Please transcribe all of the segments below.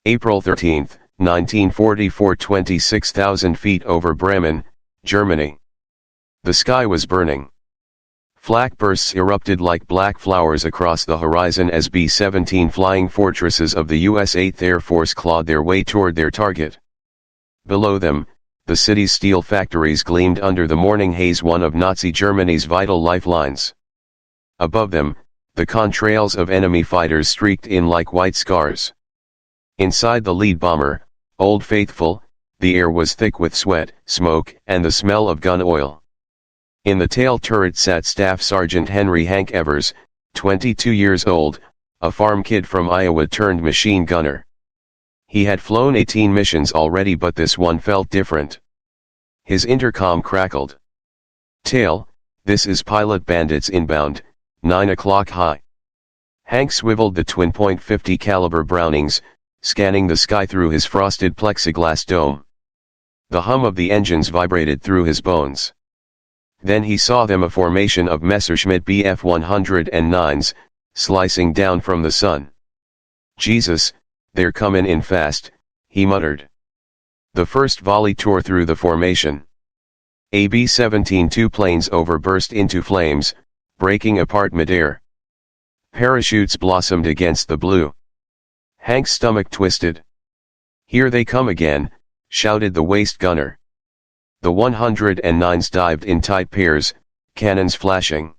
April 13, 1944, 26,000 feet over Bremen, Germany. The sky was burning. Flak bursts erupted like black flowers across the horizon as B-17 flying fortresses of the U.S. 8th Air Force clawed their way toward their target. Below them, the city's steel factories gleamed under the morning haze, one of Nazi Germany's vital lifelines. Above them, the contrails of enemy fighters streaked in like white scars. Inside the lead bomber, Old Faithful, the air was thick with sweat, smoke, and the smell of gun oil. In the tail turret sat Staff Sergeant Henry Hank Evers, 22 years old, a farm kid from Iowa turned machine gunner. He had flown 18 missions already, but this one felt different. His intercom crackled. "Tail, this is pilot bandits inbound, 9 o'clock high." Hank swiveled the twin .50 caliber Brownings, scanning the sky through his frosted plexiglass dome. The hum of the engines vibrated through his bones. Then he saw them, a formation of Messerschmitt Bf 109s, slicing down from the sun. "Jesus, they're comin' in fast," he muttered. The first volley tore through the formation. A B-17 two planes overburst into flames, breaking apart midair. Parachutes blossomed against the blue. Hank's stomach twisted. "Here they come again," shouted the waist gunner. The 109s dived in tight pairs, cannons flashing.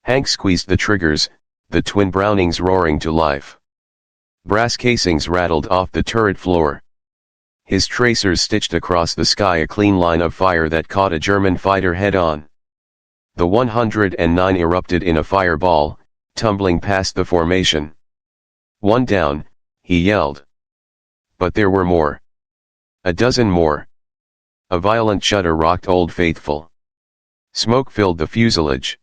Hank squeezed the triggers, the twin Brownings roaring to life. Brass casings rattled off the turret floor. His tracers stitched across the sky a clean line of fire that caught a German fighter head-on. The 109 erupted in a fireball, tumbling past the formation. "One down," he yelled. But there were more. A dozen more. A violent shudder rocked Old Faithful. Smoke filled the fuselage.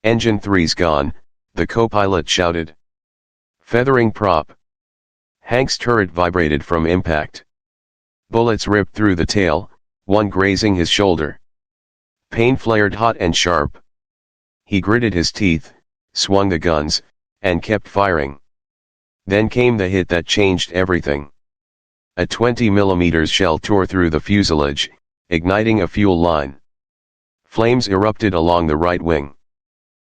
"Engine 3's gone," the co-pilot shouted. "Feathering prop." Hank's turret vibrated from impact. Bullets ripped through the tail, one grazing his shoulder. Pain flared hot and sharp. He gritted his teeth, swung the guns, and kept firing. Then came the hit that changed everything. A 20mm shell tore through the fuselage, igniting a fuel line. Flames erupted along the right wing.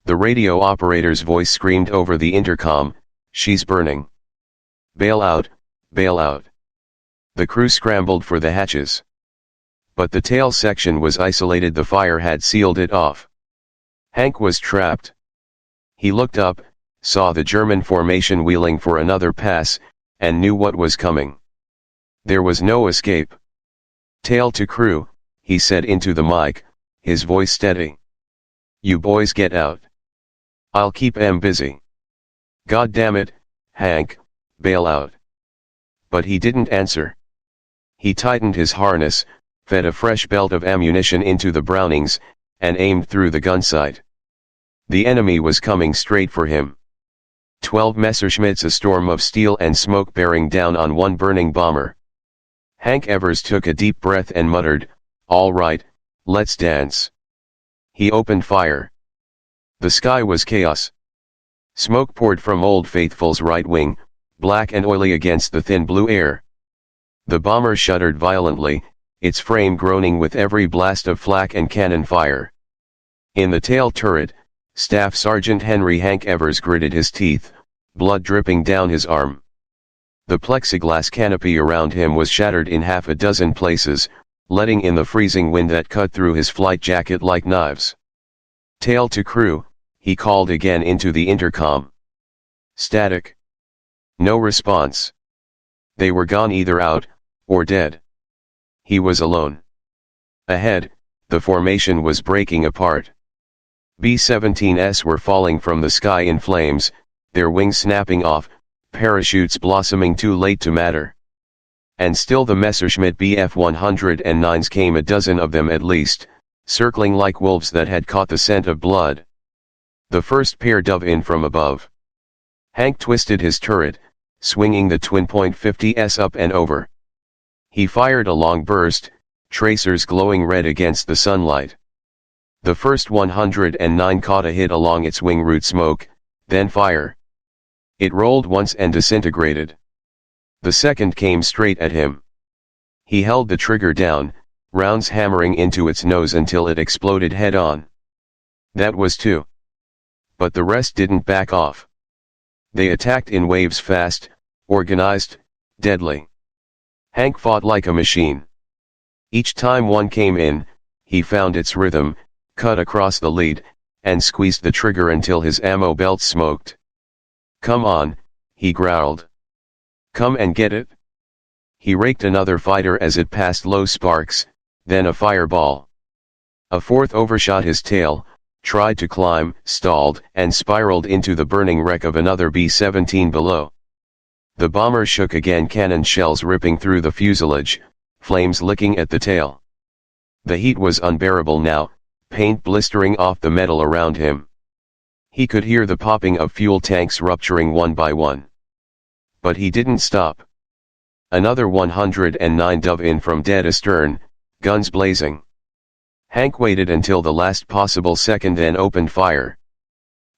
The radio operator's voice screamed over the intercom, "She's burning. Bail out, bail out." The crew scrambled for the hatches. But the tail section was isolated, the fire had sealed it off. Hank was trapped. He looked up, saw the German formation wheeling for another pass, and knew what was coming. There was no escape. "Tail to crew," he said into the mic, his voice steady. "You boys get out. I'll keep 'em busy. God damn it, Hank, bail out." But he didn't answer. He tightened his harness, fed a fresh belt of ammunition into the Brownings, and aimed through the gun sight. The enemy was coming straight for him. 12 Messerschmitts, a storm of steel and smoke bearing down on one burning bomber. Hank Evers took a deep breath and muttered, "All right, let's dance." He opened fire. The sky was chaos. Smoke poured from Old Faithful's right wing, black and oily against the thin blue air. The bomber shuddered violently, its frame groaning with every blast of flak and cannon fire. In the tail turret, Staff Sergeant Henry Hank Evers gritted his teeth, blood dripping down his arm. The plexiglass canopy around him was shattered in half a dozen places, letting in the freezing wind that cut through his flight jacket like knives. "Tail to crew," he called again into the intercom. Static. No response. They were gone, either out, or dead. He was alone. Ahead, the formation was breaking apart. B-17s were falling from the sky in flames, their wings snapping off, parachutes blossoming too late to matter. And still the Messerschmitt Bf 109s came, a dozen of them at least, circling like wolves that had caught the scent of blood. The first pair dove in from above. Hank twisted his turret, swinging the twin .50s up and over. He fired a long burst, tracers glowing red against the sunlight. The first 109 caught a hit along its wing root, smoke, then fire. It rolled once and disintegrated. The second came straight at him. He held the trigger down, rounds hammering into its nose until it exploded head-on. That was two. But the rest didn't back off. They attacked in waves, fast, organized, deadly. Hank fought like a machine. Each time one came in, he found its rhythm, cut across the lead, and squeezed the trigger until his ammo belt smoked. "Come on," he growled. "Come and get it." He raked another fighter as it passed low sparks, then a fireball. A fourth overshot his tail, tried to climb, stalled, and spiraled into the burning wreck of another B-17 below. The bomber shook again, cannon shells ripping through the fuselage, flames licking at the tail. The heat was unbearable now, paint blistering off the metal around him. He could hear the popping of fuel tanks rupturing one by one. But he didn't stop. Another 109 dove in from dead astern, guns blazing. Hank waited until the last possible second, then opened fire.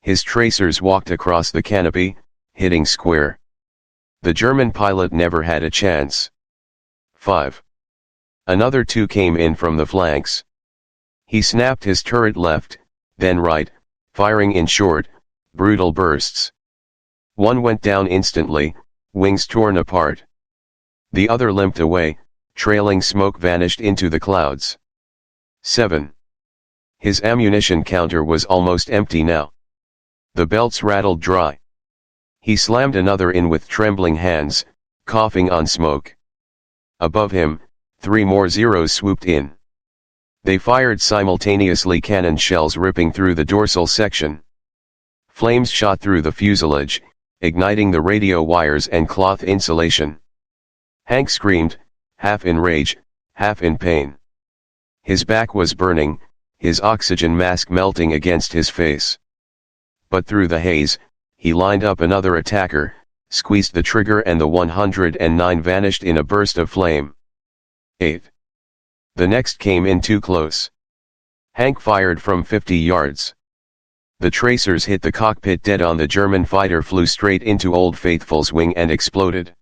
His tracers walked across the canopy, hitting square. The German pilot never had a chance. 5. Another two came in from the flanks. He snapped his turret left, then right, firing in short, brutal bursts. One went down instantly, wings torn apart. The other limped away, trailing smoke vanished into the clouds. 7. His ammunition counter was almost empty now. The belts rattled dry. He slammed another in with trembling hands, coughing on smoke. Above him, 3 more Zeros swooped in. They fired simultaneously, cannon shells ripping through the dorsal section. Flames shot through the fuselage, igniting the radio wires and cloth insulation. Hank screamed, half in rage, half in pain. His back was burning, his oxygen mask melting against his face. But through the haze, he lined up another attacker, squeezed the trigger, and the 109 vanished in a burst of flame. 8. The next came in too close. Hank fired from 50 yards. The tracers hit the cockpit dead on. The German fighter flew straight into Old Faithful's wing and exploded.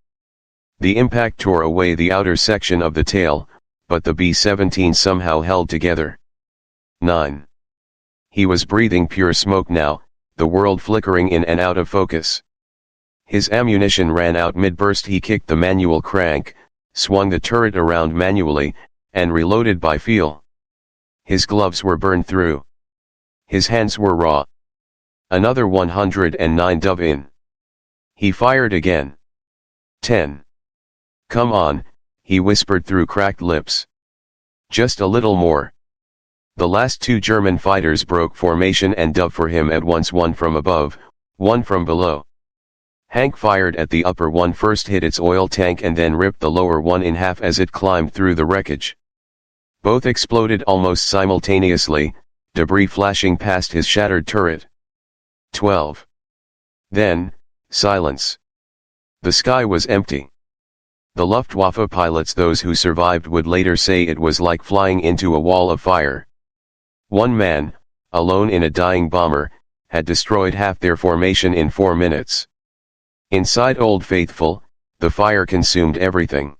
The impact tore away the outer section of the tail, but the B-17 somehow held together. 9. He was breathing pure smoke now, the world flickering in and out of focus. His ammunition ran out mid-burst. He kicked the manual crank, swung the turret around manually, and reloaded by feel. His gloves were burned through. His hands were raw. Another 109 dove in. He fired again. 10. "Come on," he whispered through cracked lips. "Just a little more." The last two German fighters broke formation and dove for him at once, one from above, one from below. Hank fired at the upper one first, hit its oil tank, and then ripped the lower one in half as it climbed through the wreckage. Both exploded almost simultaneously, debris flashing past his shattered turret. 12. Then, silence. The sky was empty. The Luftwaffe pilots, those who survived, would later say it was like flying into a wall of fire. One man, alone in a dying bomber, had destroyed half their formation in 4 minutes. Inside Old Faithful, the fire consumed everything.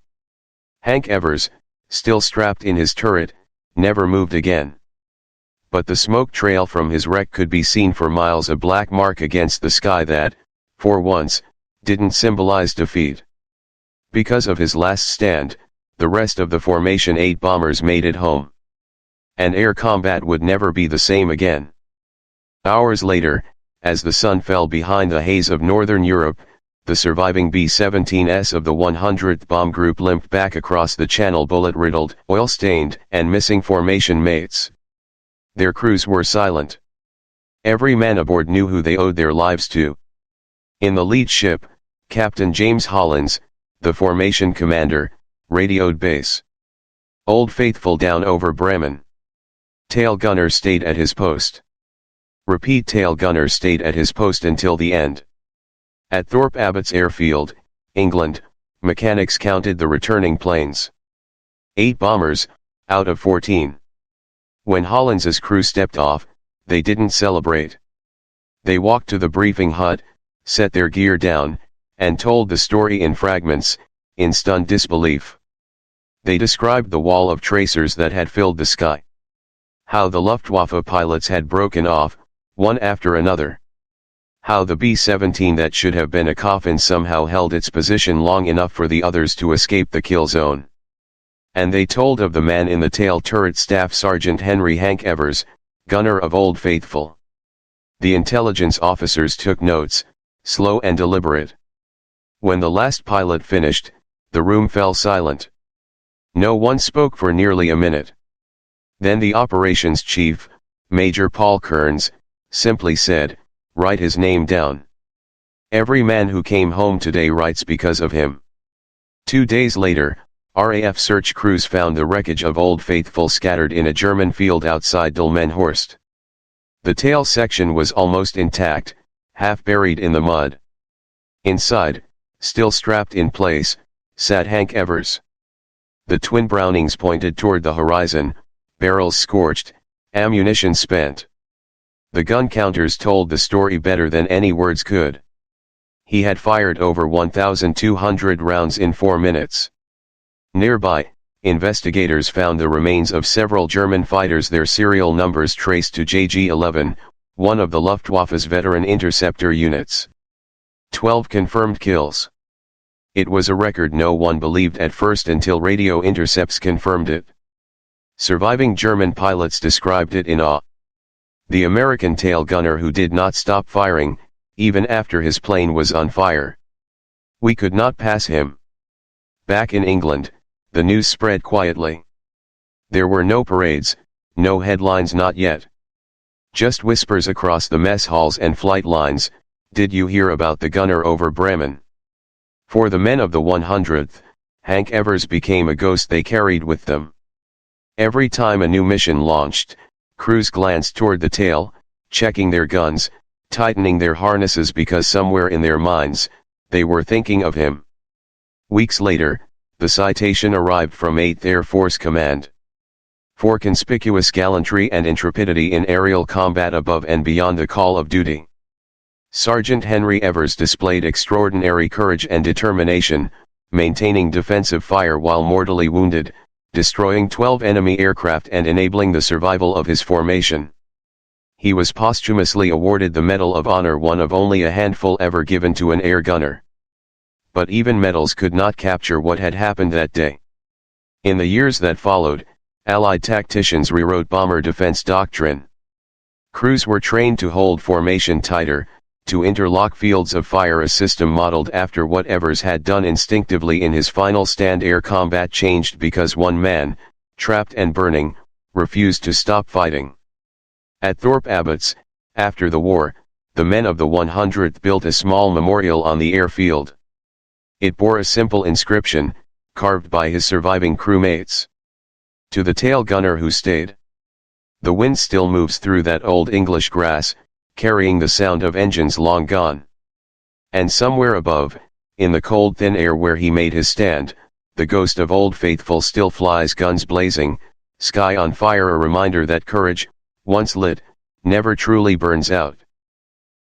Hank Evers, still strapped in his turret, never moved again. But the smoke trail from his wreck could be seen for miles, a black mark against the sky that, for once, didn't symbolize defeat. Because of his last stand, the rest of the Formation 8 bombers made it home. And air combat would never be the same again. Hours later, as the sun fell behind the haze of Northern Europe, the surviving B-17s of the 100th Bomb Group limped back across the channel, bullet-riddled, oil-stained, and missing formation mates. Their crews were silent. Every man aboard knew who they owed their lives to. In the lead ship, Captain James Hollins, the formation commander, radioed base. Old Faithful down over Bremen. Tail gunner stayed at his post. Repeat, tail gunner stayed at his post until the end. At Thorpe Abbotts Airfield, England, mechanics counted the returning planes. 8 bombers, out of 14. When Hollins's crew stepped off, they didn't celebrate. They walked to the briefing hut, set their gear down, and told the story in fragments, in stunned disbelief. They described the wall of tracers that had filled the sky. How the Luftwaffe pilots had broken off, one after another. How the B-17 that should have been a coffin somehow held its position long enough for the others to escape the kill zone. And they told of the man in the tail turret, Staff Sergeant Henry Hank Evers, gunner of Old Faithful. The intelligence officers took notes, slow and deliberate. When the last pilot finished, the room fell silent. No one spoke for nearly a minute. Then the operations chief, Major Paul Kearns, simply said, "Write his name down. Every man who came home today writes because of him." 2 days later, RAF search crews found the wreckage of Old Faithful scattered in a German field outside Delmenhorst. The tail section was almost intact, half buried in the mud. Inside, still strapped in place, sat Hank Evers. The twin Brownings pointed toward the horizon, barrels scorched, ammunition spent. The gun counters told the story better than any words could. He had fired over 1,200 rounds in 4 minutes. Nearby, investigators found the remains of several German fighters, their serial numbers traced to JG-11, one of the Luftwaffe's veteran interceptor units. 12 confirmed kills. It was a record no one believed at first until radio intercepts confirmed it. Surviving German pilots described it in awe. The American tail gunner who did not stop firing, even after his plane was on fire. We could not pass him. Back in England, the news spread quietly. There were no parades, no headlines, not yet. Just whispers across the mess halls and flight lines. Did you hear about the gunner over Bremen? For the men of the 100th, Hank Evers became a ghost they carried with them. Every time a new mission launched, crews glanced toward the tail, checking their guns, tightening their harnesses because somewhere in their minds, they were thinking of him. Weeks later, the citation arrived from 8th Air Force Command. For conspicuous gallantry and intrepidity in aerial combat above and beyond the call of duty. Sergeant Henry Evers displayed extraordinary courage and determination, maintaining defensive fire while mortally wounded, destroying 12 enemy aircraft and enabling the survival of his formation. He was posthumously awarded the Medal of Honor, one of only a handful ever given to an air gunner. But even medals could not capture what had happened that day. In the years that followed, Allied tacticians rewrote bomber defense doctrine. Crews were trained to hold formation tighter, to interlock fields of fire, a system modeled after what Evers had done instinctively in his final stand. Air combat changed because one man, trapped and burning, refused to stop fighting. At Thorpe Abbotts, after the war, the men of the 100th built a small memorial on the airfield. It bore a simple inscription, carved by his surviving crewmates. To the tail gunner who stayed. The wind still moves through that old English grass, carrying the sound of engines long gone. And somewhere above, in the cold thin air where he made his stand, the ghost of Old Faithful still flies, guns blazing, sky on fire, a reminder that courage, once lit, never truly burns out.